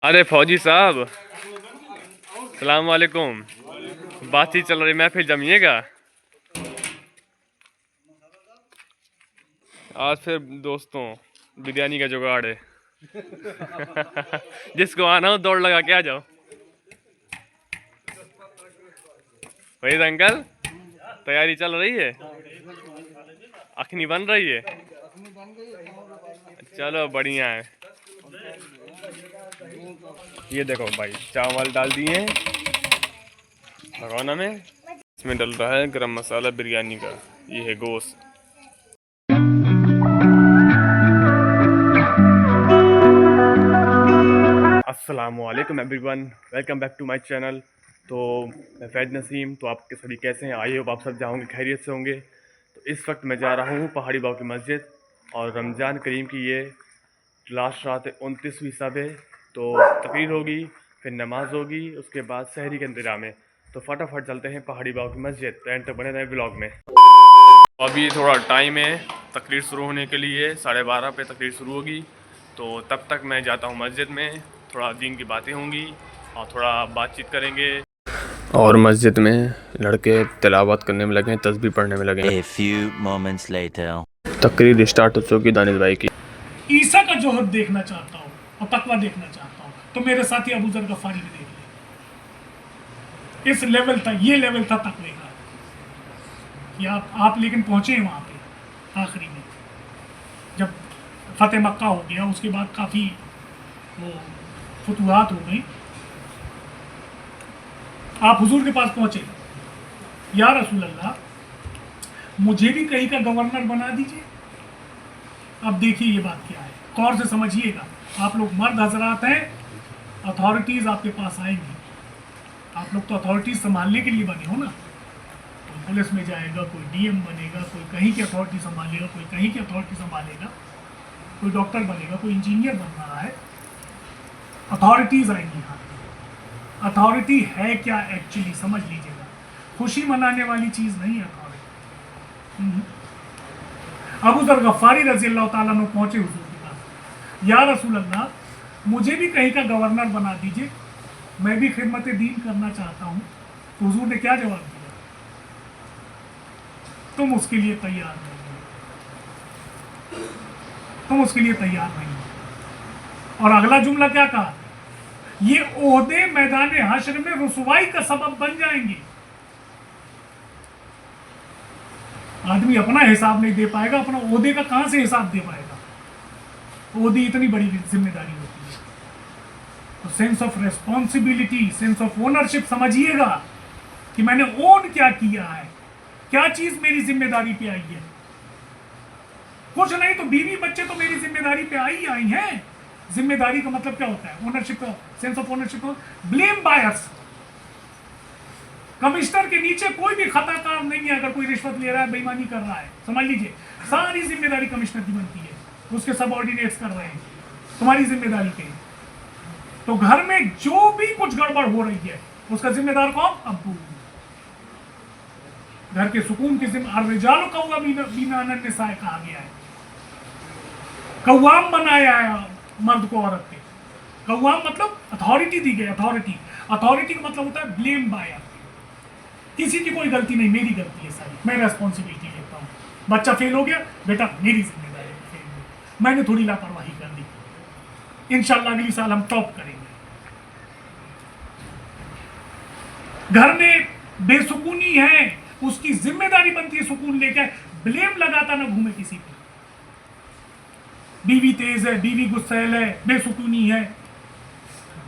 अरे फौजी साहब, सलाम वालेकुम। बातचीत चल रही, महफिल जमिएगा। आज फिर दोस्तों बिरयानी का जुगाड़ है। जिसको आना हो दौड़ लगा के आ जाओ। वही अंकल, तैयारी चल रही है, अखनी बन रही है। चलो बढ़िया है। ये देखो भाई, चावल डाल दिए हैं भगोना में। इसमें डल रहा है गरम मसाला बिरयानी का। ये है गोश्त। अस्सलामुअलैकुम everyone, welcome back to my channel. तो मैं फैज नसीम। तो आपके सभी कैसे हैं? आई होप आप सब जाओगे खैरियत से होंगे। तो इस वक्त मैं जा रहा हूँ पहाड़ी बाव की मस्जिद, और रमज़ान करीम की ये लास्ट रात है, 29वीं सब है। तो तकरीर होगी, फिर नमाज होगी, उसके बाद सहरी के इंतजाम है। तो फटाफट चलते हैं पहाड़ी बाव की मस्जिद। तो एंड तक बने रहे ब्लॉग में। अभी थोड़ा टाइम है तकरीर शुरू होने के लिए, 12:30 पे तकरीर शुरू होगी। तो तब तक मैं जाता हूँ मस्जिद में, थोड़ा दीन की बातें होंगी और थोड़ा बातचीत करेंगे। और मस्जिद में लड़के तिलावत करने में लगे, तस्बीह पढ़ने में लगे। A few moments later. तकरीर स्टार्ट हो चुकी दानिश भाई की। ईसा का जोहर देखना चाहता हूँ और तकवा देखना चाहता हूँ, तो मेरे साथी अबू जर गफारी ने देख लिया। इस लेवल था, ये लेवल था तकवे का कि आप लेकिन पहुंचे वहां पे आखिरी में, जब फतेह मक्का हो गया, उसके बाद काफ़ी वो फतुहात हो गई। आप हुजूर के पास पहुंचे, या रसूल अल्लाह, मुझे भी कहीं का गवर्नर बना दीजिए। अब देखिए ये बात क्या है, गौर से समझिएगा। आप लोग मर्द हजरात हैं, अथॉरिटीज़ आपके पास आएंगी। आप लोग तो अथॉरिटीज़ संभालने के लिए बने हो ना। कोई पुलिस में जाएगा, कोई डीएम बनेगा, कोई कहीं की अथॉरिटी संभालेगा, कोई कहीं की अथॉरिटी संभालेगा, कोई डॉक्टर बनेगा, कोई इंजीनियर बन रहा है। अथॉरिटीज़ आएंगी यहाँ। अथॉरिटी है क्या एक्चुअली, समझ लीजिएगा। खुशी मनाने वाली चीज़ नहीं है अथॉरिटी। अबू जर गफ्फारी रज़ी अल्लाह ताला अन्हु पहुंचे हुजूर के पास। या रसूल अल्लाह, मुझे भी कहीं का गवर्नर बना दीजिए, मैं भी खिदमत दीन करना चाहता हूँ। तो हुजूर ने क्या जवाब दिया? तुम उसके लिए तैयार नहीं हो, तुम उसके लिए तैयार नहीं हो। और अगला जुमला क्या कहा? ये ओहदे मैदान हश्र में रुसवाई का सबब बन जाएंगे। आदमी अपना हिसाब नहीं दे पाएगा, अपना ओहदे का कहां से हिसाब दे पाएगा? ओहदे इतनी बड़ी जिम्मेदारी होती है। तो sense of responsibility, sense of ownership समझिएगा कि मैंने ओन क्या किया है, क्या चीज मेरी जिम्मेदारी पे आई है। कुछ नहीं तो बीवी बच्चे तो मेरी जिम्मेदारी पे आई हैं। जिम्मेदारी का मतलब क्या होता है? ओनरशिप का sense of ownership. Blame buyers. Commissioner के नीचे कोई भी खता काम नहीं है। अगर कोई रिश्वत ले रहा है, बेईमानी कर रहा है, समझ लीजिए सारी जिम्मेदारी कमिश्नर की बनती है। उसके सबऑर्डिनेट्स कर रहे हैं, तुम्हारी जिम्मेदारी पे। तो घर में जो भी कुछ गड़बड़ हो रही है, उसका जिम्मेदार कौन? अब्बू। घर के सुकून की रिजाल कव्वामीना अलन निसाए कहा गया है। कव्वाम बनाया है मर्द को औरत पे। कव्वाम मतलब अथॉरिटी दी गई। अथॉरिटी का मतलब होता है ब्लेम बायर। किसी की कोई गलती नहीं, मेरी गलती है सारी, मैं रेस्पॉन्सिबिलिटी लेता हूँ। बच्चा फेल हो गया, बेटा मेरी जिम्मेदारी है, फेल हो, मैंने थोड़ी लापरवाही कर दी। इंशाल्लाह अगली साल हम टॉप करेंगे। घर में बेसुकूनी है, उसकी जिम्मेदारी बनती है सुकून लेकर, ब्लेम लगाता ना घूमे किसी पे। बीवी तेज है, बीवी गुस्सैल है, बेसुकूनी है,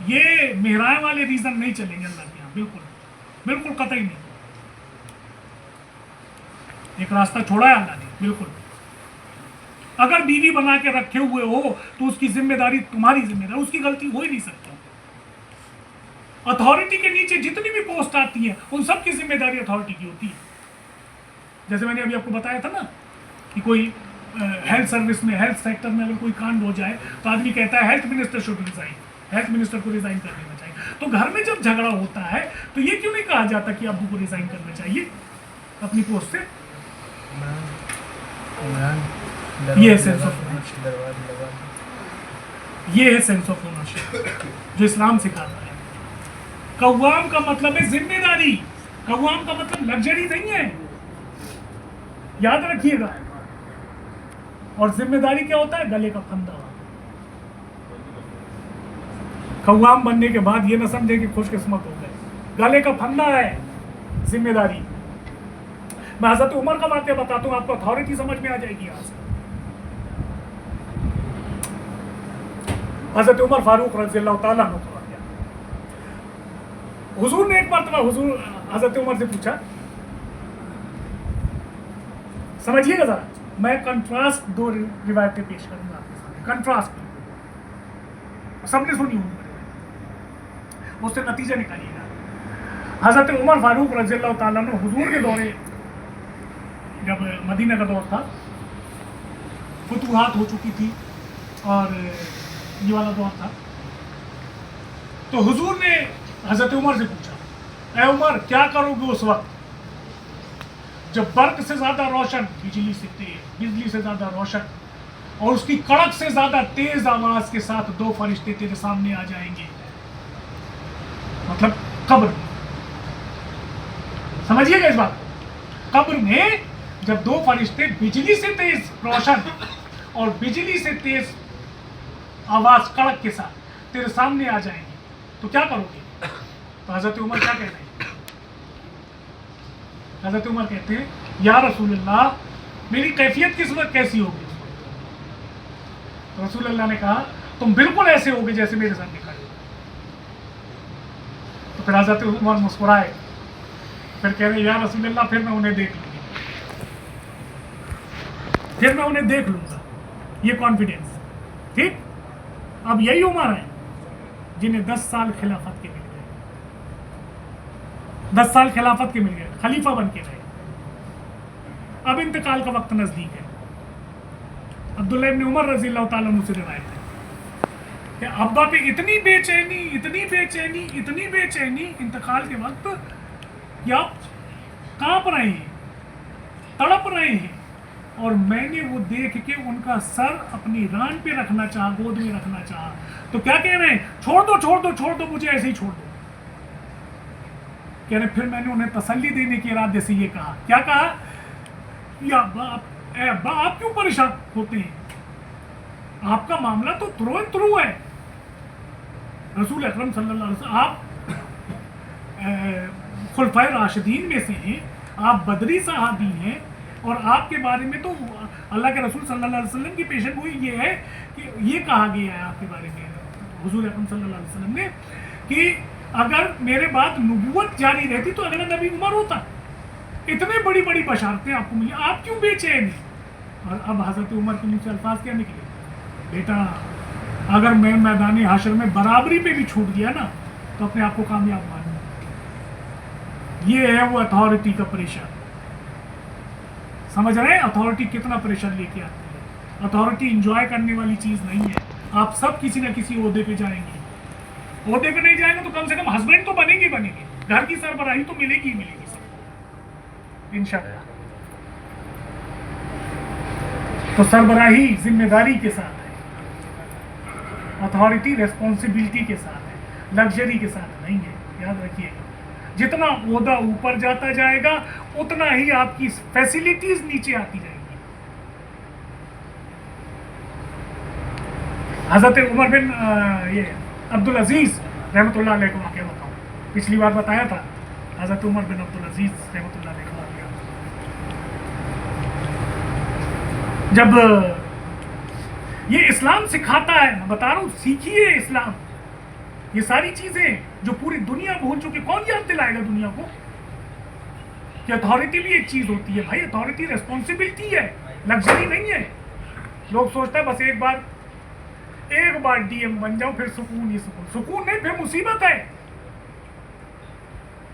ये मेहराए वाले रीजन नहीं चलेंगे अल्लाह के यहाँ। बिल्कुल बिल्कुल कतई नहीं। एक रास्ता छोड़ा है अल्लाह ने, बिल्कुल। अगर बीवी बना के रखे हुए हो तो उसकी जिम्मेदारी तुम्हारी जिम्मेदारी, उसकी गलती हो ही नहीं सकता। अथॉरिटी के नीचे जितनी भी पोस्ट आती है, उन सब की जिम्मेदारी अथॉरिटी की होती है। जैसे मैंने अभी आपको बताया था ना कि कोई हेल्थ सर्विस में, हेल्थ सेक्टर में अगर कोई कांड हो जाए तो आदमी कहता है health minister should resign, health minister को रिजाइन कर देना चाहिए। तो घर में जब झगड़ा होता है तो ये क्यों नहीं कहा जाता कि अब्बू को रिजाइन करना चाहिए अपनी पोस्ट से? ये सेंस ऑफ ये है सेंस ऑफ ओनरशिप जो इस्लाम सिखाता है। कव्वाम का मतलब है जिम्मेदारी, कव्वाम का मतलब लग्जरी नहीं है, याद रखिएगा। और जिम्मेदारी क्या होता है? गले का फंदा। कव्वाम बनने के बाद ये ना समझे कि खुशकिस्मत हो गए, गले का फंदा है जिम्मेदारी। मैं हजरत उमर का वाक़या बताता हूँ, आपको अथॉरिटी समझ में आ जाएगी यहाँ से। हजरत उमर फारूक रज़ियल्लाहु ताला अन्हु का वाक़या। हुजूर ने एक मरतबा हुजूर हजरत उमर से पूछा, समझिएगा जरा, मैं कंट्रास्ट दो रिवायतें पेश करूंगा आपके सामने, कंट्रास्ट सबने सुनी होंगी, उससे नतीजा निकालिएगा। हजरत उमर फारूक रज़ियल्लाहु ताला अन्हु हुजूर के दौरे, जब मदीना का दौर था, फुतूहात हो चुकी थी और ये वाला दौर था, तो हुजूर ने हजरत उमर से पूछा, ऐ उमर क्या करोगे उस वक्त जब बर्क से ज्यादा रोशन, बिजली से तेज, बिजली से ज्यादा रोशन और उसकी कड़क से ज्यादा तेज आवाज के साथ दो फरिश्ते तेरे सामने आ जाएंगे, मतलब कब्र में। समझिएगा इस बात, कब्र में जब दो फरिश्ते बिजली से तेज रोशन और बिजली से तेज आवाज कड़क के साथ तेरे सामने आ जाएंगे, तो क्या करोगे? तो हजरत उमर क्या कहते हैं? हजरत उमर कहते हैं, या रसूलल्लाह, मेरी कैफियत किस वक्त कैसी होगी? तो रसूलल्लाह ने कहा, तुम बिल्कुल ऐसे होगे जैसे मेरे सामने खड़े हो। तो फिर हजरत उमर मुस्कुराए, फिर कह रहे, या रसूलल्लाह, फिर मैं उन्हें देख लूंगी, फिर मैं उन्हें देख लूंगा। ये कॉन्फिडेंस, ठीक। अब यही उमर है जिन्हें 10 साल खिलाफत के मिल गए, 10 साल खिलाफत के मिल गए, खलीफा बन के रहे। अब इंतकाल का वक्त नजदीक है। अब्दुल्लाह इब्न उमर रज़ियल्लाहु ताला अन्हु से रिवायत है कि अब्बा पे इतनी बेचैनी, इतनी बेचैनी, इतनी बेचैनी इंतकाल के वक्त कि आप कांप रहे हैं, तड़प रहे हैं, और मैंने वो देख के उनका सर अपनी रान पे रखना चाहा, गोद में रखना चाहा, तो क्या कह रहे हैं? छोड़ दो, छोड़ दो, छोड़ दो, मुझे ऐसे ही छोड़ दो। कह रहे, फिर मैंने उन्हें तसल्ली देने के इरादे से ये कहा, क्या कहा? या बाप, ए अब्बा, आप क्यों परेशान होते हैं? आपका मामला तो थ्रू एंड थ्रू है। रसूल अकरम सल्लल्लाहु अलैहि वसल्लम, आप खुलफाए राशिदीन में से हैं, आप बदरी सहाबी हैं, और आपके बारे में तो अल्लाह के रसूल सल्लल्लाहु अलैहि वसल्लम की पेशन गोई ये है कि ये कहा गया है आपके बारे में, हुजूर अकरम सल्लल्लाहु अलैहि वसल्लम ने, कि अगर मेरे बाद नबूवत जारी रहती तो अगला नबी उमर होता। इतने बड़ी बड़ी बशारतें आपको मिली, आप क्यों बेचैन? और अब हजरत उमर के मुंह से अल्फाज क्या निकले? बेटा, अगर मैं मैदान हाशर में बराबरी पे भी छूट गया ना, तो अपने आप को कामयाब मानूंगा। ये है वो अथॉरिटी का प्रेशर। समझ रहे हैं अथॉरिटी कितना प्रेशर लेके आती है? अथॉरिटी इंजॉय करने वाली चीज नहीं है। आप सब किसी ना किसी ओहदे पे जाएंगे, ओहदे पे नहीं जाएंगे तो कम से कम हस्बैंड तो बनेंगे ही बनेंगे, घर की सरबराही तो मिलेगी ही मिलेगी सबको, इंशाअल्लाह। तो सरबराही जिम्मेदारी के साथ है, अथॉरिटी रेस्पॉन्सिबिलिटी के साथ है, लग्जरी के साथ नहीं है, याद रखिएगा। जितना ओहदा ऊपर जाता जाएगा उतना ही आपकी फैसिलिटीज नीचे आती जाएगी। हजरत उमर बिन ये अब्दुल अजीज रहमतुल्लाह अलैह को वाक़या बताऊं, पिछली बार बताया था। हजरत उमर बिन अब्दुल अजीज रहमतुल्लाह अलैह को वाक़या, जब ये इस्लाम सिखाता है, मैं बता रहा हूँ, सीखिए इस्लाम। ये सारी चीजें जो पूरी दुनिया भूल चुकी, कौन याद दिलाएगा दुनिया को कि अथॉरिटी भी एक चीज होती है? भाई, अथॉरिटी रेस्पॉन्सिबिलिटी है, लग्जरी नहीं है। लोग सोचता है बस एक बार डीएम बन जाओ फिर सुकून ही सुकून। सुकून नहीं, फिर मुसीबत है।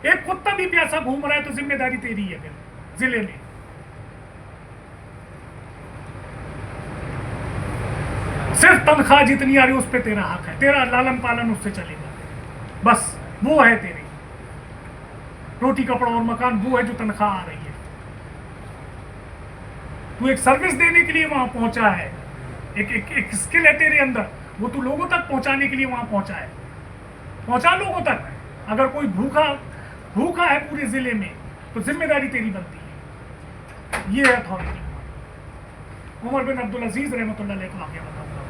एक कुत्ता भी प्यासा घूम रहा है तो जिम्मेदारी तेरी है फिर जिले में। सिर्फ तनख्वाह जितनी आ रही है उस पर तेरा हक है, तेरा लालन पालन उससे चलेगा, बस वो है तेरी। रोटी कपड़ा और मकान वो है जो तनख्वाह आ रही है। तू एक सर्विस देने के लिए वहां पहुंचा है, एक स्किल है तेरे अंदर, वो तो लोगों तक पहुंचाने के लिए वहां पहुंचा है। पहुंचा लोगों तक। अगर कोई भूखा है पूरे जिले में तो जिम्मेदारी तेरी बनती है। ये है अथॉरिटी। उमर बिन अब्दुल अजीज रहमतुल्लाह अलैह को आगे बताऊंगा।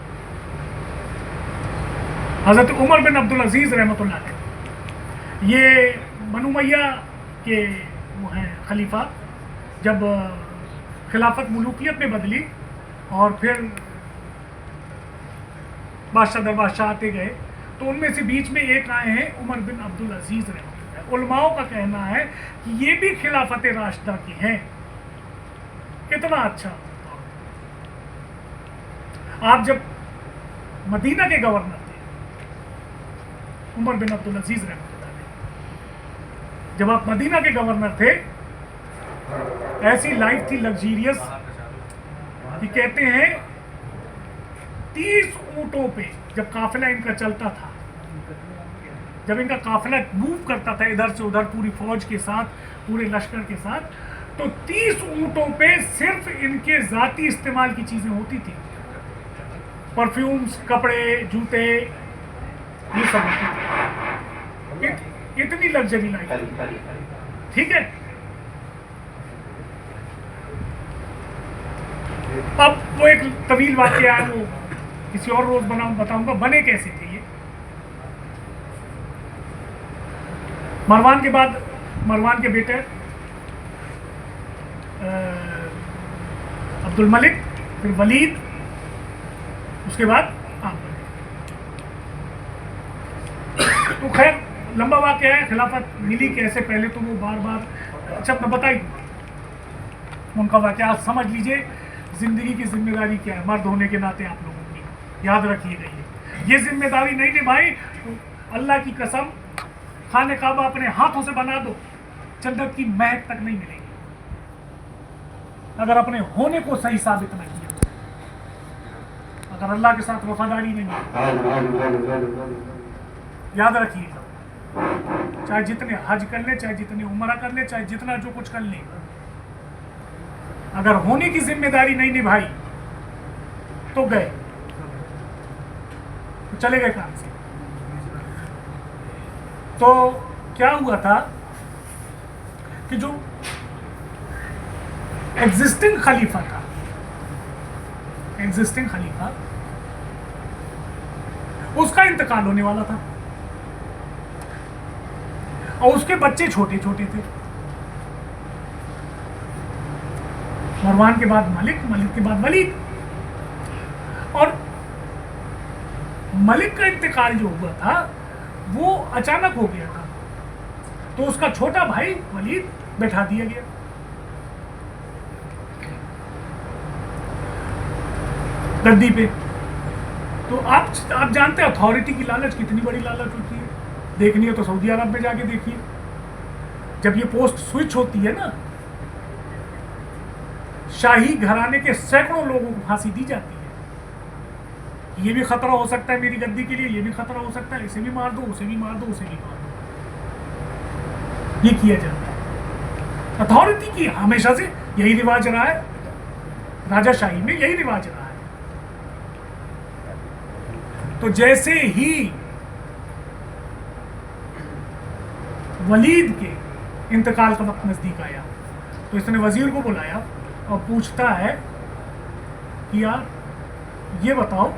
हजरत उमर बिन अब्दुल अजीज रहमतुल्लाह अलैह ये बनु उमय्या के वो हैं खलीफा। जब खिलाफत मुलूकियत में बदली और फिर बादशाह दर बादशाह आते गए तो उनमें से बीच में एक आए हैं उमर बिन अब्दुल अजीज रहमतुल्लाह। उलमाओं का कहना है कि ये भी खिलाफत राशिदा के हैं। कितना अच्छा। आप जब मदीना के गवर्नर थे उमर बिन अब्दुल अजीज रहमतुल्लाह अलैह, जब आप मदीना के गवर्नर थे ऐसी लाइफ थी लग्जीरियस कि कहते हैं 30 ऊंटों पे जब काफिला इनका चलता था, जब इनका काफिला मूव करता था इधर से उधर पूरी फौज के साथ, पूरे लश्कर के साथ, तो 30 ऊंटों पे सिर्फ इनके जाती इस्तेमाल की चीजें होती थी। परफ्यूम्स, कपड़े, जूते, ये सब होती थी। इतनी लग्जरी लाइफ। ठीक है। अब वो एक तवील वाकया है, वो किसी और रोज बताऊंगा बने कैसे थे ये। मरवान के बाद मरवान के बेटे अब्दुल मलिक, फिर वलीद, उसके बाद तो खैर लंबा वाकया है। खिलाफत मिली कैसे, पहले तो वो बार बार अच्छा मैं बताई उनका वाकया। आप समझ लीजिए जिंदगी की जिम्मेदारी क्या है मर्द होने के नाते। आप लोगों की याद रखिएगा ये जिम्मेदारी नहीं निभाई तो अल्लाह की कसम खाने काबा अपने हाथों से बना दो, जन्नत की महक तक नहीं मिलेगी अगर अपने होने को सही साबित नहीं किया, अगर अल्लाह के साथ वफादारी नहीं है। याद रखिएगा, चाहे जितने हज कर ले, चाहे जितने उम्रा कर ले, चाहे जितना जो कुछ कर ले, अगर होने की जिम्मेदारी नहीं निभाई तो गए, तो चले गए काम से। तो क्या हुआ था कि जो एग्जिस्टिंग खलीफा था, एग्जिस्टिंग खलीफा, उसका इंतकाल होने वाला था और उसके बच्चे छोटे छोटे थे। मरवान के बाद मलिक, मलिक के बाद वलीद, और मलिक का इंतकाल जो हुआ था वो अचानक हो गया था, तो उसका छोटा भाई वलीद बैठा दिया गया। गद्दी पे। तो आप जानते हैं अथॉरिटी की लालच कितनी बड़ी लालच होती है। देखनी है तो सऊदी अरब में जाके देखिए, जब ये पोस्ट स्विच होती है ना, शाही घराने के सैकड़ों लोगों को फांसी दी जाती है। ये भी खतरा हो सकता है मेरी गद्दी के लिए, ये भी खतरा हो सकता है, इसे भी मार दो, उसे भी मार दो, उसे भी मार दो, ये किया जाता है। अथॉरिटी की हमेशा से यही रिवाज रहा है, राजाशाही में यही रिवाज रहा है। तो जैसे ही वलीद के इंतकाल का वक्त नजदीक आया तो इसने वजीर को बुलाया और पूछता है कि यार ये बताओ,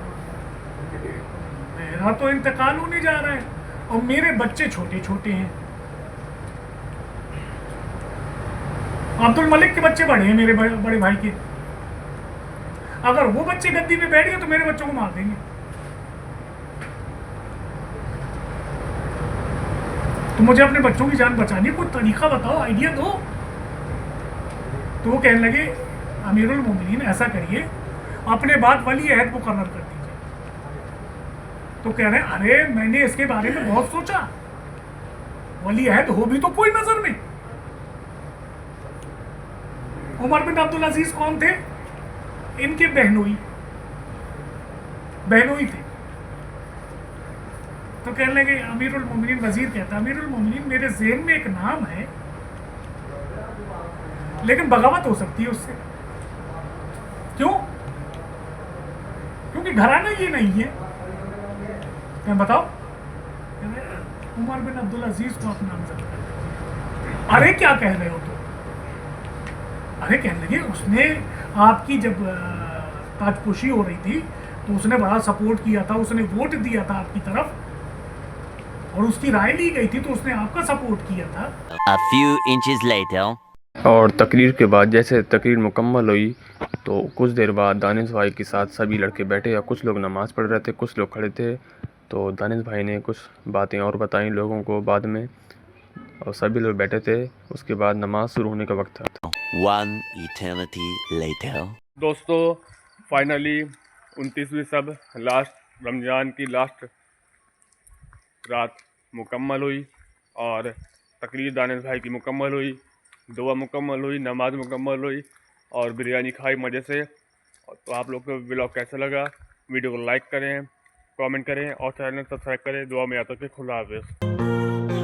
मेरा तो इंतकाल होने जा रहा है और मेरे बच्चे छोटे छोटे हैं। अब्दुल मलिक के बच्चे बड़े हैं मेरे बड़े भाई के, अगर वो बच्चे गद्दी में बैठ गए तो मेरे बच्चों को मार देंगे। तो मुझे अपने बच्चों की जान बचानी, कोई तरीका बताओ, आइडिया दो। तो वो कहने लगे अमीरुल मोमिनीन ऐसा करिए, अपने बाद वली अहद मुकर्रर कर दीजिए। तो कह रहे हैं अरे मैंने इसके बारे में बहुत सोचा, वली अहद हो भी तो कोई नजर में। उमर बिन अब्दुल अजीज कौन थे? इनके बहनोई थे। तो कहने लगे अमीरुल मोमिनीन, वजीर कहता अमीरुल मोमिनीन मेरे ज़हन में एक नाम है लेकिन बगावत हो सकती है उससे। क्यों? क्योंकि घराना ये नहीं है, क्या बताओ, कह रहे, उमर बिन अब्दुल अजीज को आप नामजद कर दीजिए। अरे क्या कह रहे हो तुम? अरे कहने लगे उसने आपकी जब ताजपोशी हो रही थी तो उसने बड़ा सपोर्ट किया था, उसने वोट दिया था आपकी तरफ और उसकी राय ली गई थी तो उसने आपका सपोर्ट किया था। A few inches later. और तकरीर के बाद जैसे तकरीर मुकम्मल हुई तो कुछ देर बाद दानिश भाई के साथ सभी लड़के बैठे, या कुछ लोग नमाज़ पढ़ रहे थे, कुछ लोग खड़े थे। तो दानिश भाई ने कुछ बातें और बताई लोगों को बाद में, और सभी लोग बैठे थे। उसके बाद नमाज शुरू होने का वक्त था। One eternity later. दोस्तों फाइनली 29वीं सब लास्ट रमज़ान की लास्ट रात मुकम्मल हुई और तकरीर दानिश भाई की मुकम्मल हुई, दुआ मुकम्मल हुई, नमाज मुकम्मल हुई और बिरयानी खाई मज़े से। तो आप लोग को व्लॉग कैसा लगा, वीडियो को लाइक करें, कमेंट करें और चैनल सब्सक्राइब करें। दुआ में याद रखें। खुदा हाफिज़।